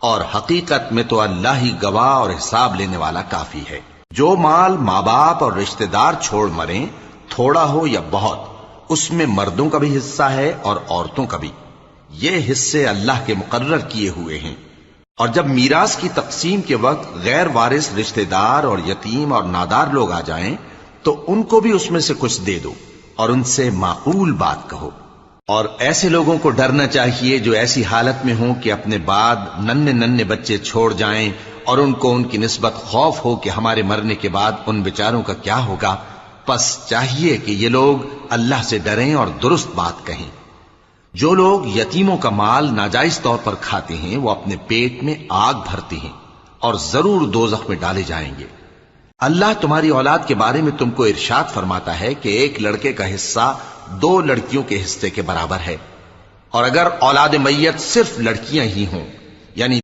اور حقیقت میں تو اللہ ہی گواہ اور حساب لینے والا کافی ہے۔ جو مال ماں باپ اور رشتہ دار چھوڑ مریں، تھوڑا ہو یا بہت، اس میں مردوں کا بھی حصہ ہے اور عورتوں کا بھی۔ یہ حصے اللہ کے مقرر کیے ہوئے ہیں۔ اور جب میراث کی تقسیم کے وقت غیر وارث رشتہ دار اور یتیم اور نادار لوگ آ جائیں تو ان کو بھی اس میں سے کچھ دے دو اور ان سے معقول بات کہو۔ اور ایسے لوگوں کو ڈرنا چاہیے جو ایسی حالت میں ہوں کہ اپنے بعد ننھے ننھے بچے چھوڑ جائیں اور ان کو ان کی نسبت خوف ہو کہ ہمارے مرنے کے بعد ان بیچاروں کا کیا ہوگا۔ پس چاہیے کہ یہ لوگ اللہ سے ڈریں اور درست بات کہیں۔ جو لوگ یتیموں کا مال ناجائز طور پر کھاتے ہیں وہ اپنے پیٹ میں آگ بھرتے ہیں اور ضرور دوزخ میں ڈالے جائیں گے۔ اللہ تمہاری اولاد کے بارے میں تم کو ارشاد فرماتا ہے کہ ایک لڑکے کا حصہ 2 لڑکیوں کے حصے کے برابر ہے، اور اگر اولاد میت صرف لڑکیاں ہی ہوں، یعنی